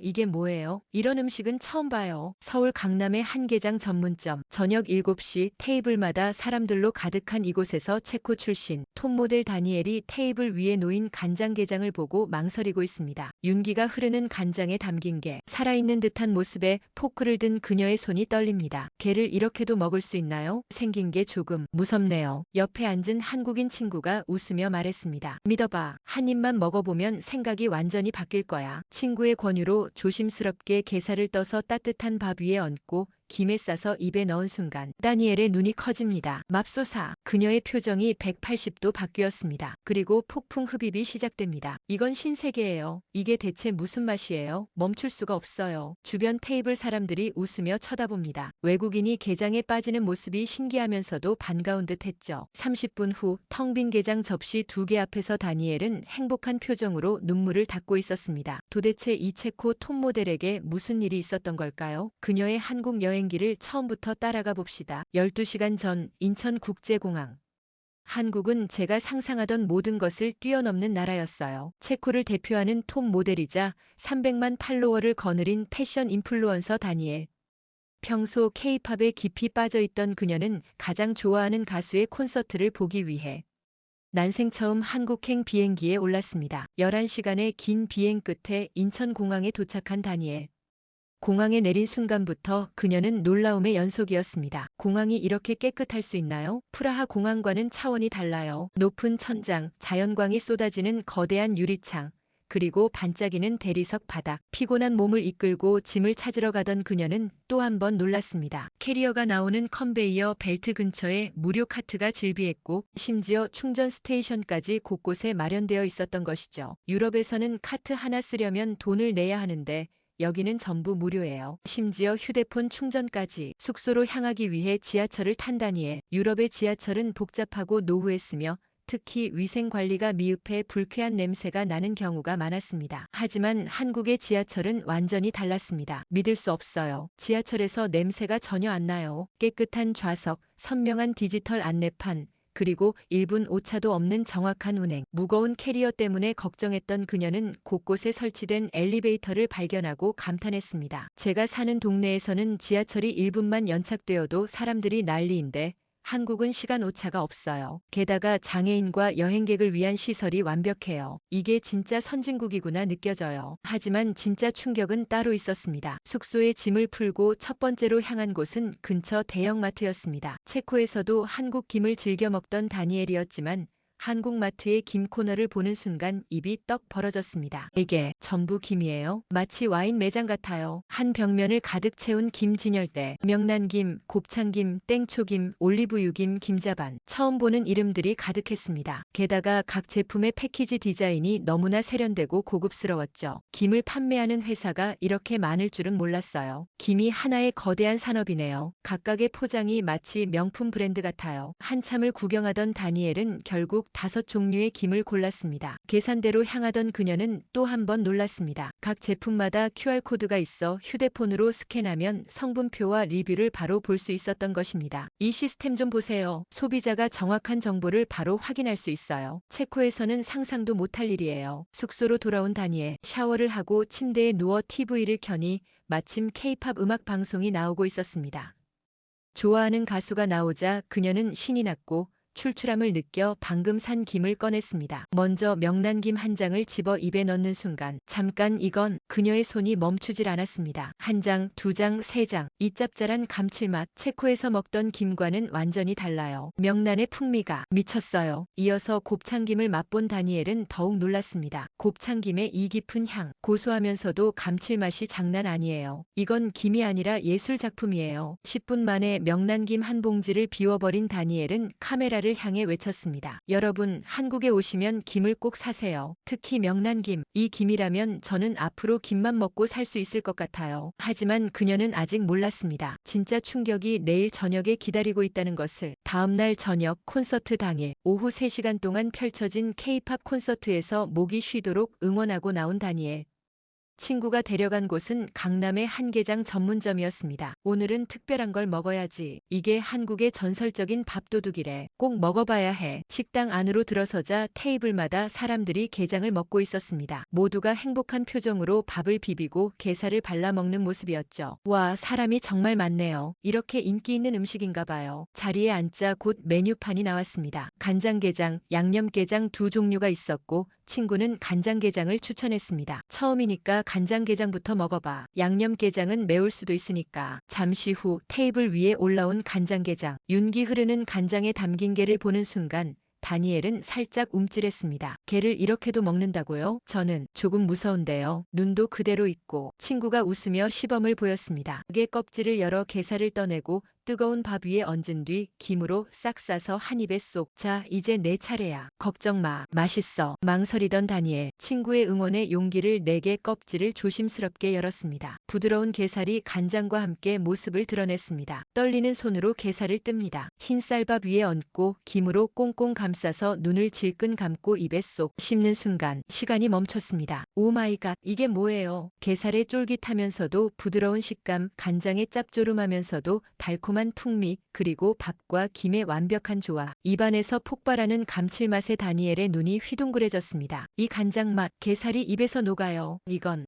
이게 뭐예요? 이런 음식은 처음 봐요. 서울 강남의 한게장 전문점. 저녁 7시 테이블마다 사람들로 가득한 이곳에서 체코 출신 톱 모델 다니엘이 테이블 위에 놓인 간장게장을 보고 망설이고 있습니다. 윤기가 흐르는 간장에 담긴 게 살아있는 듯한 모습에 포크를 든 그녀의 손이 떨립니다. 게를 이렇게도 먹을 수 있나요? 생긴 게 조금 무섭네요. 옆에 앉은 한국인 친구가 웃으며 말했습니다. 믿어봐. 한 입만 먹어보면 생각이 완전히 바뀔 거야. 친구의 권유로 조심스럽게 게살을 떠서 따뜻한 밥 위에 얹고 김에 싸서 입에 넣은 순간 다니엘의 눈이 커집니다. 맙소사. 그녀의 표정이 180도 바뀌었습니다. 그리고 폭풍 흡입이 시작됩니다. 이건 신세계예요. 이게 대체 무슨 맛이에요? 멈출 수가 없어요. 주변 테이블 사람들이 웃으며 쳐다봅니다. 외국인이 게장에 빠지는 모습이 신기하면서도 반가운 듯 했죠. 30분 후 텅 빈 게장 접시 2개 앞에서 다니엘은 행복한 표정으로 눈물을 닦고 있었습니다. 도대체 이 체코 톱 모델에게 무슨 일이 있었던 걸까요? 그녀의 한국 여행기를 처음부터 따라가 봅시다. 12시간 전 인천국제공항. 한국은 제가 상상하던 모든 것을 뛰어넘는 나라였어요. 체코를 대표하는 톱 모델이자 300만 팔로워를 거느린 패션 인플루언서 다니엘. 평소 K-팝에 깊이 빠져있던 그녀는 가장 좋아하는 가수의 콘서트를 보기 위해 난생 처음 한국행 비행기에 올랐습니다. 11시간의 긴 비행 끝에 인천공항에 도착한 다니엘. 공항에 내린 순간부터 그녀는 놀라움의 연속이었습니다. 공항이 이렇게 깨끗할 수 있나요? 프라하 공항과는 차원이 달라요. 높은 천장, 자연광이 쏟아지는 거대한 유리창, 그리고 반짝이는 대리석 바닥. 피곤한 몸을 이끌고 짐을 찾으러 가던 그녀는 또 한 번 놀랐습니다. 캐리어가 나오는 컨베이어 벨트 근처에 무료 카트가 즐비했고 심지어 충전 스테이션까지 곳곳에 마련되어 있었던 것이죠. 유럽에서는 카트 하나 쓰려면 돈을 내야 하는데 여기는 전부 무료예요. 심지어 휴대폰 충전까지. 숙소로 향하기 위해 지하철을 탄 다니엘. 유럽의 지하철은 복잡하고 노후했으며 특히 위생 관리가 미흡해 불쾌한 냄새가 나는 경우가 많았습니다. 하지만 한국의 지하철은 완전히 달랐습니다. 믿을 수 없어요. 지하철에서 냄새가 전혀 안 나요. 깨끗한 좌석, 선명한 디지털 안내판, 그리고 1분 오차도 없는 정확한 운행. 무거운 캐리어 때문에 걱정했던 그녀는 곳곳에 설치된 엘리베이터를 발견하고 감탄했습니다. 제가 사는 동네에서는 지하철이 1분만 연착되어도 사람들이 난리인데 한국은 시간 오차가 없어요. 게다가 장애인과 여행객을 위한 시설이 완벽해요. 이게 진짜 선진국이구나 느껴져요. 하지만 진짜 충격은 따로 있었습니다. 숙소에 짐을 풀고 첫 번째로 향한 곳은 근처 대형마트였습니다. 체코에서도 한국 김을 즐겨 먹던 다니엘이었지만 한국 마트의 김 코너를 보는 순간 입이 떡 벌어졌습니다. 이게 전부 김이에요. 마치 와인 매장 같아요. 한 벽면을 가득 채운 김 진열대, 명란김, 곱창김, 땡초김, 올리브유김, 김자반. 처음 보는 이름들이 가득했습니다. 게다가 각 제품의 패키지 디자인이 너무나 세련되고 고급스러웠죠. 김을 판매하는 회사가 이렇게 많을 줄은 몰랐어요. 김이 하나의 거대한 산업이네요. 각각의 포장이 마치 명품 브랜드 같아요. 한참을 구경하던 다니엘은 결국 5종류의 김을 골랐습니다. 계산대로 향하던 그녀는 또 한 번 놀랐습니다. 각 제품마다 QR코드가 있어 휴대폰으로 스캔하면 성분표와 리뷰를 바로 볼 수 있었던 것입니다. 이 시스템 좀 보세요. 소비자가 정확한 정보를 바로 확인할 수 있어요. 체코에서는 상상도 못할 일이에요. 숙소로 돌아온 다니엘. 샤워를 하고 침대에 누워 TV를 켜니 마침 K-팝 음악 방송이 나오고 있었습니다. 좋아하는 가수가 나오자 그녀는 신이 났고 출출함을 느껴 방금 산 김을 꺼냈습니다. 먼저 명란김 한 장을 집어 입에 넣는 순간 잠깐 이건 그녀의 손이 멈추질 않았습니다. 한 장, 2장, 3장. 이 짭짤한 감칠맛. 체코에서 먹던 김과는 완전히 달라요. 명란의 풍미가 미쳤어요. 이어서 곱창김을 맛본 다니엘은 더욱 놀랐습니다. 곱창김의 이 깊은 향. 고소하면서도 감칠맛이 장난 아니에요. 이건 김이 아니라 예술 작품이에요. 10분 만에 명란김 한 봉지를 비워버린 다니엘은 카메라를 향해 외쳤습니다. 여러분, 한국에 오시면 김을 꼭 사세요. 특히 명란김. 이 김이라면 저는 앞으로 김만 먹고 살 수 있을 것 같아요. 하지만 그녀는 아직 몰랐습니다. 진짜 충격이 내일 저녁에 기다리고 있다는 것을. 다음 날 저녁 콘서트 당일 오후 3시간 동안 펼쳐진 K-팝 콘서트에서 목이 쉬도록 응원하고 나온 다니엘. 친구가 데려간 곳은 강남의 한게장 전문점이었습니다. 오늘은 특별한 걸 먹어야지. 이게 한국의 전설적인 밥도둑이래. 꼭 먹어봐야 해. 식당 안으로 들어서자 테이블마다 사람들이 게장을 먹고 있었습니다. 모두가 행복한 표정으로 밥을 비비고 게살을 발라 먹는 모습이었죠. 와, 사람이 정말 많네요. 이렇게 인기 있는 음식인가 봐요. 자리에 앉자 곧 메뉴판이 나왔습니다. 간장게장, 양념게장 두 종류가 있었고 친구는 간장게장을 추천했습니다. 처음이니까 간장게장부터 먹어봐. 양념게장은 매울 수도 있으니까. 잠시 후 테이블 위에 올라온 간장게장. 윤기 흐르는 간장에 담긴 게를 보는 순간 다니엘은 살짝 움찔했습니다. 게를 이렇게도 먹는다고요? 저는 조금 무서운데요. 눈도 그대로 있고 친구가 웃으며 시범을 보였습니다. 게 껍질을 열어 게살을 떠내고 뜨거운 밥 위에 얹은 뒤 김으로 싹 싸서 한 입에 쏙. 자, 이제 내 차례야. 걱정 마. 맛있어. 망설이던 다니엘. 친구의 응원에 용기를 내게 껍질을 조심스럽게 열었습니다. 부드러운 게살이 간장과 함께 모습을 드러냈습니다. 떨리는 손으로 게살을 뜹니다. 흰 쌀밥 위에 얹고 김으로 꽁꽁 감싸서 눈을 질끈 감고 입에 쏙. 씹는 순간 시간이 멈췄습니다. 오 마이 갓. 이게 뭐예요? 게살의 쫄깃하면서도 부드러운 식감, 간장의 짭조름하면서도 달콤한 풍미, 그리고 밥과 김의 완벽한 조화. 입안에서 폭발하는 감칠맛에 다니엘의 눈이 휘둥그레졌습니다. 이 간장맛, 게살이 입에서 녹아요.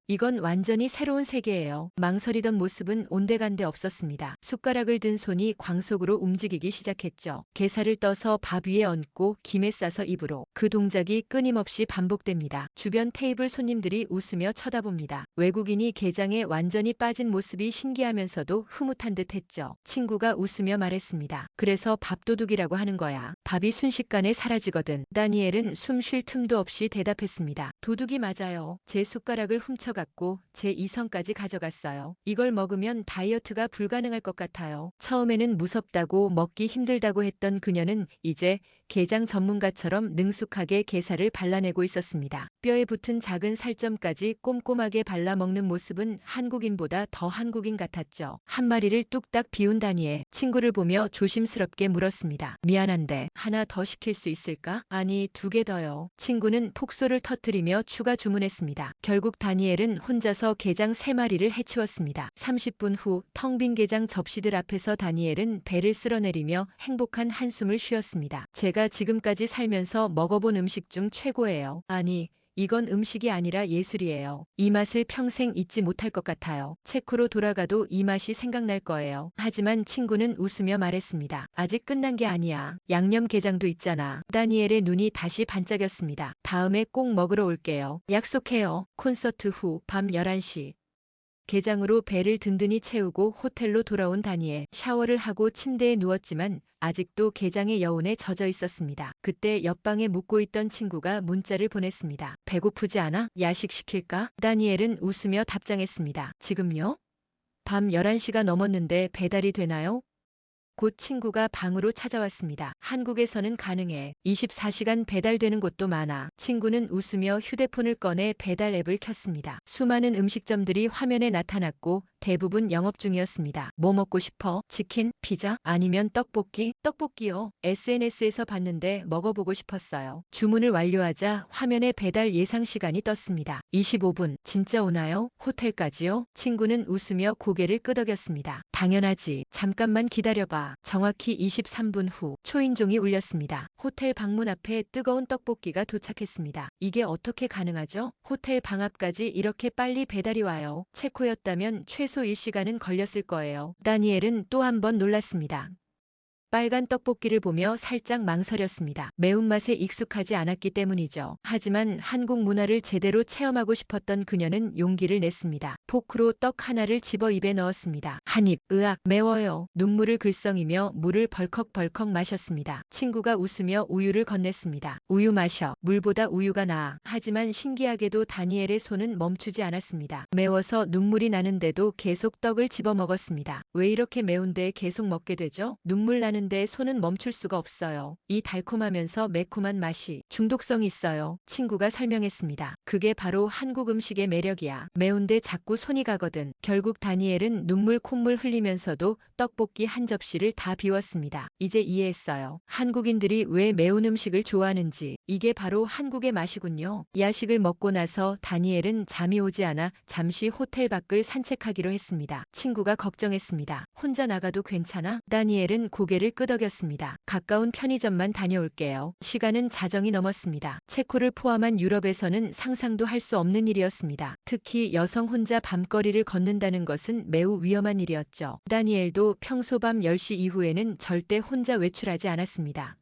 이건 완전히 새로운 세계예요. 망설이던 모습은 온데간데 없었습니다. 숟가락을 든 손이 광속으로 움직이기 시작했죠. 게살을 떠서 밥 위에 얹고 김에 싸서 입으로. 그 동작이 끊임없이 반복됩니다. 주변 테이블 손님들이 웃으며 쳐다봅니다. 외국인이 게장에 완전히 빠진 모습이 신기하면서도 흐뭇한 듯 했죠. 친구가 웃으며 말했습니다. 그래서 밥도둑이라고 하는 거야. 밥이 순식간에 사라지거든. 다니엘은 숨 쉴 틈도 없이 대답했습니다. 도둑이 맞아요. 제 숟가락을 훔쳐갔고 제 이성까지 가져갔어요. 이걸 먹으면 다이어트가 불가능할 것 같아요. 처음에는 무섭다고 먹기 힘들다고 했던 그녀는 이제 게장 전문가처럼 능숙하게 게살을 발라내고 있었습니다. 뼈에 붙은 작은 살점까지 꼼꼼하게 발라 먹는 모습은 한국인보다 더 한국인 같았죠. 한 마리를 뚝딱 비운 다니엘. 친구를 보며 조심스럽게 물었습니다. 미안한데 하나 더 시킬 수 있을까? 아니, 2개 더요. 친구는 폭소를 터뜨리며 추가 주문했습니다. 결국 다니엘은 혼자서 게장 3마리를 해치웠습니다. 30분 후 텅 빈 게장 접시들 앞에서 다니엘은 배를 쓸어내리며 행복한 한숨을 쉬었습니다. 제가 지금까지 살면서 먹어본 음식 중 최고예요. 아니, 이건 음식이 아니라 예술이에요. 이 맛을 평생 잊지 못할 것 같아요. 체코로 돌아가도 이 맛이 생각날 거예요. 하지만 친구는 웃으며 말했습니다. 아직 끝난 게 아니야. 양념게장도 있잖아. 다니엘의 눈이 다시 반짝였습니다. 다음에 꼭 먹으러 올게요. 약속해요. 콘서트 후 밤 11시. 게장으로 배를 든든히 채우고 호텔로 돌아온 다니엘. 샤워를 하고 침대에 누웠지만 아직도 게장의 여운에 젖어 있었습니다. 그때 옆방에 묵고 있던 친구가 문자를 보냈습니다. 배고프지 않아? 야식 시킬까? 다니엘은 웃으며 답장했습니다. 지금요? 밤 11시가 넘었는데 배달이 되나요? 곧 친구가 방으로 찾아왔습니다. 한국에서는 가능해. 24시간 배달되는 곳도 많아. 친구는 웃으며 휴대폰을 꺼내 배달 앱을 켰습니다. 수많은 음식점들이 화면에 나타났고 대부분 영업 중이었습니다. 뭐 먹고 싶어? 치킨? 피자? 아니면 떡볶이? 떡볶이요. SNS에서 봤는데 먹어보고 싶었어요. 주문을 완료하자 화면에 배달 예상 시간이 떴습니다. 25분. 진짜 오나요? 호텔까지요? 친구는 웃으며 고개를 끄덕였습니다. 당연하지. 잠깐만 기다려봐. 정확히 23분 후 초인종이 울렸습니다. 호텔 방문 앞에 뜨거운 떡볶이가 도착했습니다. 이게 어떻게 가능하죠? 호텔 방 앞까지 이렇게 빨리 배달이 와요. 체코였다면 최소 1시간은 걸렸을 거예요. 다니엘은 또 한 번 놀랐습니다. 빨간 떡볶이를 보며 살짝 망설였습니다. 매운맛에 익숙하지 않았기 때문이죠. 하지만 한국 문화를 제대로 체험하고 싶었던 그녀는 용기를 냈습니다. 포크로 떡 하나를 집어 입에 넣었습니다. 한 입, 으악, 매워요. 눈물을 글썽이며 물을 벌컥벌컥 마셨습니다. 친구가 웃으며 우유를 건넸습니다. 우유 마셔. 물보다 우유가 나아. 하지만 신기하게도 다니엘의 손은 멈추지 않았습니다. 매워서 눈물이 나는데도 계속 떡을 집어 먹었습니다. 왜 이렇게 매운데 계속 먹게 되죠? 눈물 나는 먹는데 손은 멈출 수가 없어요. 이 달콤하면서 매콤한 맛이 중독성이 있어요. 친구가 설명했습니다. 그게 바로 한국 음식의 매력이야. 매운데 자꾸 손이 가거든. 결국 다니엘은 눈물 콧물 흘리면서도 떡볶이 한 접시를 다 비웠습니다. 이제 이해했어요. 한국인들이 왜 매운 음식을 좋아하는지. 이게 바로 한국의 맛이군요. 야식을 먹고 나서 다니엘은 잠이 오지 않아 잠시 호텔 밖을 산책하기로 했습니다. 친구가 걱정했습니다. 혼자 나가도 괜찮아? 다니엘은 고개를 끄덕였습니다. 가까운 편의점만 다녀올게요. 시간은 자정이 넘었습니다. 체코를 포함한 유럽에서는 상상도 할 수 없는 일이었습니다. 특히 여성 혼자 밤거리를 걷는다는 것은 매우 위험한 일이었죠. 다니엘도 평소 밤 10시 이후에는 절대 혼자 외출하지 않았습니다.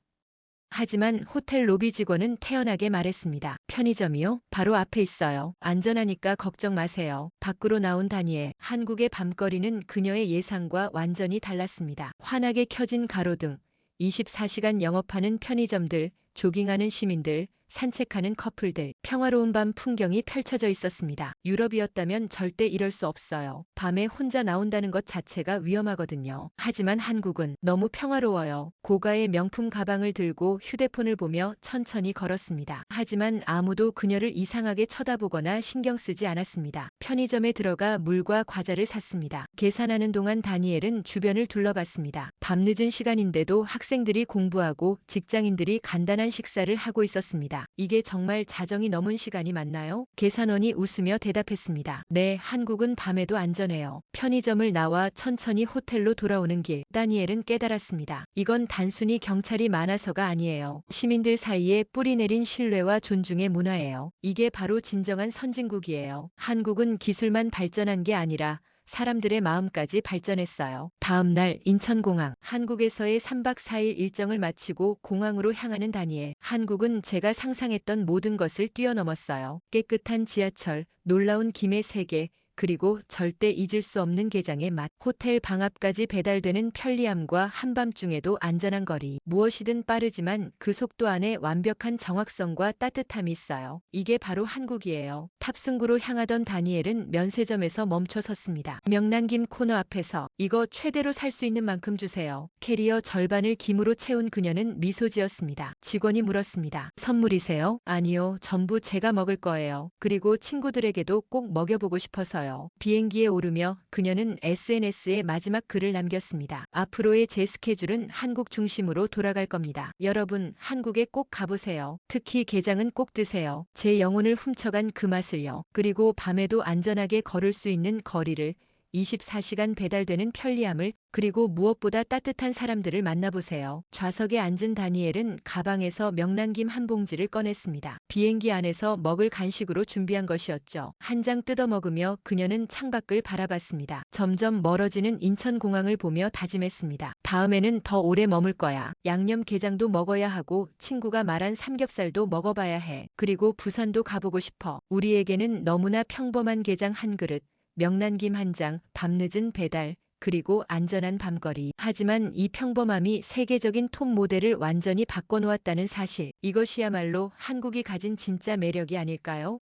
하지만 호텔 로비 직원은 태연하게 말했습니다. 편의점이요? 바로 앞에 있어요. 안전하니까 걱정 마세요. 밖으로 나온 다니엘. 한국의 밤거리는 그녀의 예상과 완전히 달랐습니다. 환하게 켜진 가로등, 24시간 영업하는 편의점들, 조깅하는 시민들, 산책하는 커플들, 평화로운 밤 풍경이 펼쳐져 있었습니다. 유럽이었다면 절대 이럴 수 없어요. 밤에 혼자 나온다는 것 자체가 위험하거든요. 하지만 한국은 너무 평화로워요. 고가의 명품 가방을 들고 휴대폰을 보며 천천히 걸었습니다. 하지만 아무도 그녀를 이상하게 쳐다보거나 신경 쓰지 않았습니다. 편의점에 들어가 물과 과자를 샀습니다. 계산하는 동안 다니엘은 주변을 둘러봤습니다. 밤늦은 시간인데도 학생들이 공부하고 직장인들이 간단한 식사를 하고 있었습니다. 이게 정말 자정이 넘은 시간이 맞나요? 계산원이 웃으며 대답했습니다. 네, 한국은 밤에도 안전해요. 편의점을 나와 천천히 호텔로 돌아오는 길, 다니엘은 깨달았습니다. 이건 단순히 경찰이 많아서가 아니에요. 시민들 사이에 뿌리내린 신뢰와 존중의 문화예요. 이게 바로 진정한 선진국이에요. 한국은 기술만 발전한 게 아니라 사람들의 마음까지 발전했어요. 다음 날 인천공항. 한국에서의 3박 4일 일정을 마치고 공항으로 향하는 다니엘. 한국은 제가 상상했던 모든 것을 뛰어넘었어요. 깨끗한 지하철, 놀라운 김의 세계, 그리고 절대 잊을 수 없는 게장의 맛. 호텔 방 앞까지 배달되는 편리함과 한밤중에도 안전한 거리. 무엇이든 빠르지만 그 속도 안에 완벽한 정확성과 따뜻함이 있어요. 이게 바로 한국이에요. 탑승구로 향하던 다니엘은 면세점에서 멈춰 섰습니다. 명란김 코너 앞에서 이거 최대로 살 수 있는 만큼 주세요. 캐리어 절반을 김으로 채운 그녀는 미소 지었습니다. 직원이 물었습니다. 선물이세요? 아니요, 전부 제가 먹을 거예요. 그리고 친구들에게도 꼭 먹여보고 싶어서요. 비행기에 오르며 그녀는 SNS에 마지막 글을 남겼습니다. 앞으로의 제 스케줄은 한국 중심으로 돌아갈 겁니다. 여러분, 한국에 꼭 가보세요. 특히 게장은 꼭 드세요. 제 영혼을 훔쳐간 그 맛을요. 그리고 밤에도 안전하게 걸을 수 있는 거리를, 24시간 배달되는 편리함을, 그리고 무엇보다 따뜻한 사람들을 만나보세요. 좌석에 앉은 다니엘은 가방에서 명란김 한 봉지를 꺼냈습니다. 비행기 안에서 먹을 간식으로 준비한 것이었죠. 한 장 뜯어 먹으며 그녀는 창밖을 바라봤습니다. 점점 멀어지는 인천공항을 보며 다짐했습니다. 다음에는 더 오래 머물 거야. 양념게장도 먹어야 하고 친구가 말한 삼겹살도 먹어봐야 해. 그리고 부산도 가보고 싶어. 우리에게는 너무나 평범한 게장 한 그릇, 명란김 한 장, 밤늦은 배달, 그리고 안전한 밤거리. 하지만 이 평범함이 세계적인 톱 모델을 완전히 바꿔놓았다는 사실. 이것이야말로 한국이 가진 진짜 매력이 아닐까요?